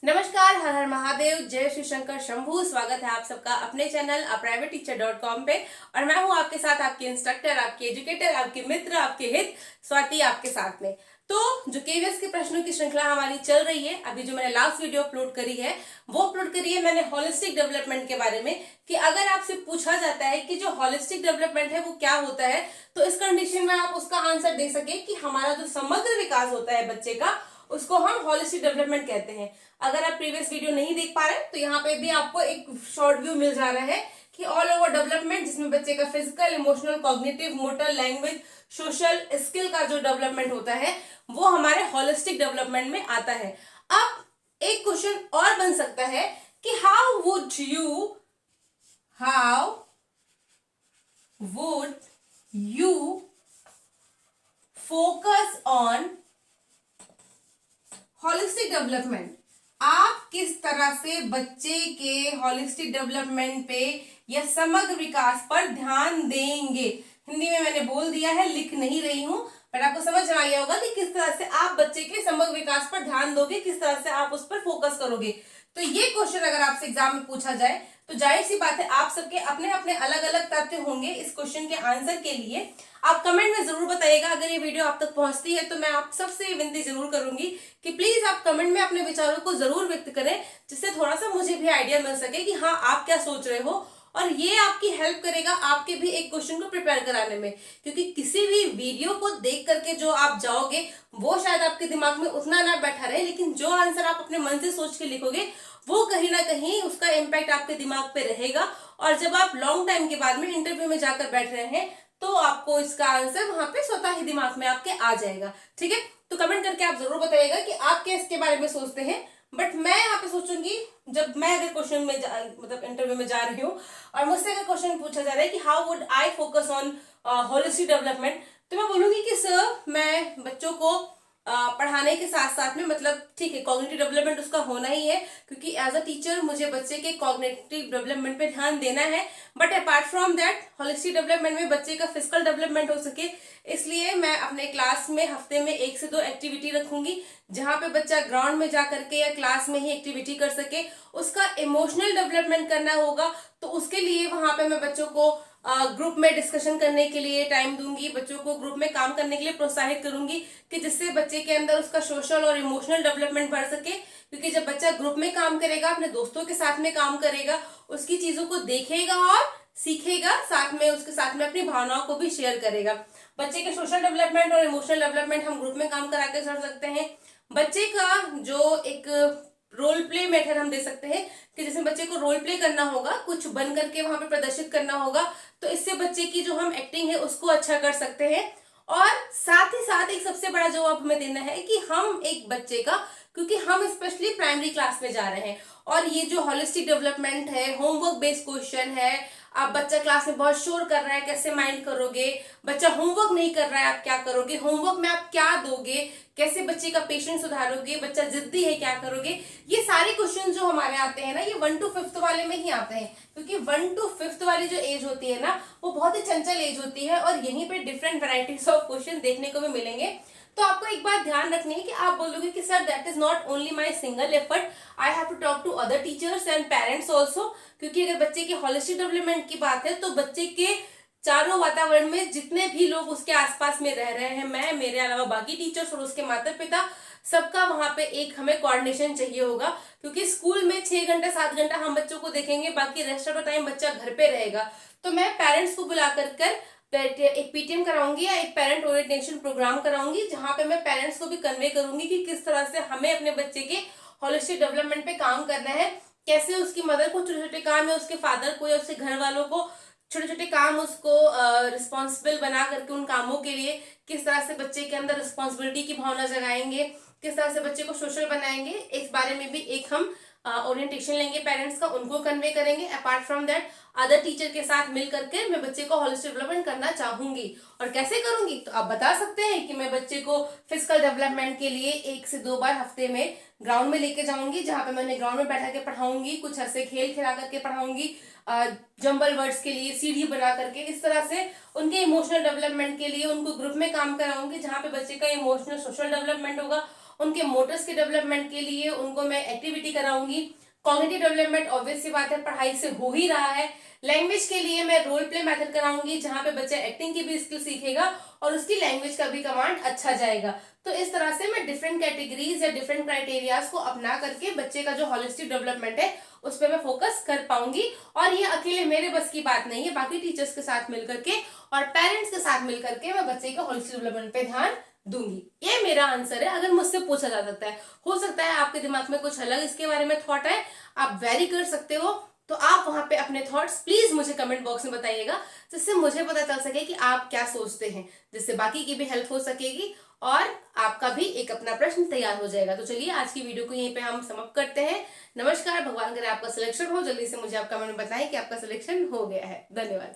नमस्कार, हर हर महादेव, जय श्री शंकर शंभू। स्वागत है आप सबका अपने चैनल privateteacher.com पे। और मैं हूं आपके साथ, आपकी इंस्ट्रक्टर, आपकी एजुकेटर, आपकी मित्र, आपके हित स्वाति आपके साथ में। तो जो केवीएस के प्रश्नों की श्रृंखला हमारी चल रही है, अभी जो मैंने लास्ट वीडियो अपलोड करी है वो अपलोड करी है मैंने होलिस्टिक डेवलपमेंट के बारे में, कि अगर आपसे पूछा जाता है कि जो होलिस्टिक डेवलपमेंट है वो क्या होता है, तो इस कंडीशन में आप उसका आंसर दे सके कि हमारा जो समग्र विकास होता है बच्चे का, उसको हम होलिस्टिक डेवलपमेंट कहते हैं। अगर आप प्रीवियस वीडियो नहीं देख पा रहे तो यहाँ पे भी आपको एक शॉर्ट व्यू मिल जा रहा है कि ऑल ओवर डेवलपमेंट, जिसमें बच्चे का physical, emotional, cognitive, motor, language, social skill का जो डेवलपमेंट होता है वो हमारे होलिस्टिक डेवलपमेंट में आता है। अब एक क्वेश्चन और बन सकता है कि how would you focus on holistic development. आप किस तरह से बच्चे के होलिस्टिक डेवलपमेंट पे या समग्र विकास पर ध्यान देंगे। हिंदी में मैंने बोल दिया है, लिख नहीं रही हूं, पर आपको समझ में आ गया होगा कि किस तरह से आप बच्चे के समग्र विकास पर ध्यान दोगे, किस तरह से आप उस पर फोकस करोगे। तो ये क्वेश्चन अगर आपसे एग्जाम में पूछा जाए तो जाहिर सी बात है आप सबके अपने अपने अलग अलग तथ्य होंगे इस क्वेश्चन के आंसर के लिए। आप कमेंट में जरूर बताइएगा। अगर ये वीडियो आप तक पहुंचती है तो मैं आप सबसे विनती जरूर करूंगी कि प्लीज आप कमेंट में अपने विचारों को जरूर व्यक्त करें, जिससे थोड़ा सा मुझे भी आइडिया मिल सके कि हाँ आप क्या सोच रहे हो, और ये आपकी हेल्प करेगा आपके भी एक क्वेश्चन को प्रिपेयर कराने में। क्योंकि किसी भी वीडियो को देख करके जो आप जाओगे वो शायद आपके दिमाग में उतना ना बैठा रहे, लेकिन जो आंसर आप अपने मन से सोच के लिखोगे वो कहीं ना कहीं उसका इम्पैक्ट आपके दिमाग पे रहेगा। और जब आप लॉन्ग टाइम के बाद में इंटरव्यू में जाकर बैठ रहे हैं तो आपको इसका आंसर वहां पे स्वतः ही दिमाग में आपके आ जाएगा। ठीक है, तो कमेंट करके आप जरूर बताइएगा कि आप क्या इसके बारे में सोचते हैं। बट मैं यहाँ पे सोचूंगी, जब मैं अगर क्वेश्चन में मतलब इंटरव्यू में जा रही हूँ और मुझसे अगर क्वेश्चन पूछा जा रहा है कि how would I focus on holistic development, तो मैं बोलूंगी कि सर मैं बच्चों को पढ़ाने के साथ साथ में, मतलब ठीक है कॉग्निटिव डेवलपमेंट उसका होना ही है, क्योंकि एज अ टीचर मुझे बच्चे के कॉग्निटिव डेवलपमेंट पे ध्यान देना है। But apart from that holistic development में बच्चे का फिजिकल डेवलपमेंट हो सके, इसलिए मैं अपने क्लास में हफ्ते में 1 से 2 एक्टिविटी रखूंगी, जहां पे बच्चा ग्राउंड में जा करके या क्लास में ही एक्टिविटी कर सके। उसका इमोशनल डेवलपमेंट करना होगा तो उसके लिए वहां पे मैं बच्चों को ग्रुप में डिस्कशन करने के लिए टाइम दूंगी, बच्चों को ग्रुप में काम करने के लिए प्रोत्साहित करूंगी, कि जिससे बच्चे के अंदर उसका सोशल और इमोशनल डेवलपमेंट बढ़ सके। क्योंकि जब बच्चा ग्रुप में काम करेगा, अपने दोस्तों के साथ में काम करेगा, उसकी चीजों को देखेगा और सीखेगा, साथ में उसके साथ में अपनी भावनाओं को भी शेयर करेगा। बच्चे के सोशल डेवलपमेंट और इमोशनल डेवलपमेंट हम ग्रुप में काम करा के कर सकते हैं। बच्चे का जो एक रोल प्ले मेथड हम दे सकते हैं कि जिसमें बच्चे को रोल प्ले करना होगा, कुछ बन करके वहां पे प्रदर्शित करना होगा, तो इससे बच्चे की जो हम एक्टिंग है उसको अच्छा कर सकते हैं। और साथ ही साथ एक सबसे बड़ा जवाब हमें देना है कि हम एक बच्चे का, क्योंकि हम स्पेशली प्राइमरी क्लास में जा रहे हैं और ये जो होलिस्टिक डेवलपमेंट है, होमवर्क बेस्ड क्वेश्चन है। आप बच्चा क्लास में बहुत शोर कर रहा है, कैसे माइंड करोगे? बच्चा होमवर्क नहीं कर रहा है, आप क्या करोगे? होमवर्क में आप क्या दोगे? कैसे बच्चे का पेशेंस सुधारोगे? बच्चा जिद्दी है, क्या करोगे? ये सारे क्वेश्चन जो हमारे आते हैं ना, ये 1 to 5th वाले में ही आते हैं, क्योंकि 1 to 5th वाली जो एज होती है ना, वो बहुत ही चंचल एज होती है और यहीं पे डिफरेंट वैरायटीज ऑफ क्वेश्चन देखने को भी मिलेंगे। तो आपको एक बात ध्यान रखनी है कि आप बोलोगे कि sir that is not only my single effort, I have to talk to other teachers and parents also. क्योंकि अगर बच्चे के होलिस्टिक डेवलपमेंट की बात है तो बच्चे के चारों वातावरण में जितने भी लोग उसके आसपास में रह रहे हैं, मैं, मेरे अलावा बाकी टीचर्स और उसके माता पिता, सबका वहां पे एक हमें कोऑर्डिनेशन चाहिए होगा। क्योंकि स्कूल में 6 घंटा 7 घंटा हम बच्चों को देखेंगे, बाकी रेस्ट ऑफ द टाइम बच्चा घर पे रहेगा। तो मैं पेरेंट्स को बुला कर एक पीटीएम कराऊंगी या एक पेरेंट ओरिएंटेशन प्रोग्राम कराऊंगी, जहां पे मैं पेरेंट्स को भी कन्वे करूंगी कि किस तरह से हमें अपने बच्चे के होलिस्टिक डेवलपमेंट पे काम करना है, कैसे उसकी मदर को छोटे छोटे काम या उसके फादर को या उसके घर वालों को छोटे छोटे काम उसको रिस्पॉन्सिबल बना करके उन कामों के लिए किस तरह से बच्चे के अंदर रिस्पॉन्सिबिलिटी की भावना जगाएंगे, किस तरह से बच्चे को सोशल बनाएंगे, इस बारे में भी एक हम ओरिएंटेशन लेंगे पेरेंट्स का, उनको कन्वे करेंगे। Apart from that other teacher के साथ मिल करके मैं बच्चे को होलिस्टिक डेवलपमेंट करना चाहूंगी। और कैसे करूंगी तो आप बता सकते हैं कि मैं बच्चे को फिजिकल डेवलपमेंट के लिए 1 से 2 बार हफ्ते में ग्राउंड में लेके जाऊंगी, जहां पे मैंने ग्राउंड में बैठा के पढ़ाऊंगी, कुछ ऐसे खेल खिला करके पढ़ाऊंगी, जंबल वर्ड्स के लिए सीढ़ी बना करके। इस तरह से उनके इमोशनल डेवलपमेंट के लिए उनको ग्रुप में काम कराऊंगी, जहां पे बच्चे का इमोशनल सोशल डेवलपमेंट होगा उनके मोटर्स के डेवलपमेंट के लिए उनको मैं एक्टिविटी कराऊंगी। कॉग्निटिव डेवलपमेंट ऑब्वियस सी बात है पढ़ाई से हो ही रहा है। लैंग्वेज के लिए मैं रोल प्ले मेथड कराऊंगी, जहां पे बच्चा एक्टिंग की भी स्किल सीखेगा और उसकी लैंग्वेज का भी कमांड अच्छा जाएगा। तो इस तरह से मैं डिफरेंट कैटेगरीज या डिफरेंट क्राइटेरियाज को अपना करके बच्चे का जो होलिस्टिक डेवलपमेंट है उस पर मैं फोकस कर पाऊंगी। और ये अकेले मेरे बस की बात नहीं है, बाकी टीचर्स के साथ मिलकर के और पेरेंट्स के साथ मिलकर के मैं बच्चे के होलिस्टिक डेवलपमेंट पे ध्यान दूंगी। ये मेरा आंसर है, अगर मुझसे पूछा जा सकता है। हो सकता है आपके दिमाग में कुछ अलग इसके बारे में थॉट है, आप वेरी कर सकते हो, तो आप वहां पे अपने थॉट्स प्लीज मुझे कमेंट बॉक्स में बताइएगा, जिससे मुझे पता चल सके कि आप क्या सोचते हैं, जिससे बाकी की भी हेल्प हो सकेगी और आपका भी एक अपना प्रश्न तैयार हो जाएगा। तो चलिए आज की वीडियो को यहीं पे हम समाप्त करते हैं। नमस्कार, भगवान करे आपका सिलेक्शन हो, जल्दी से मुझे आप कमेंट में बताएं कि आपका सिलेक्शन हो गया है। धन्यवाद।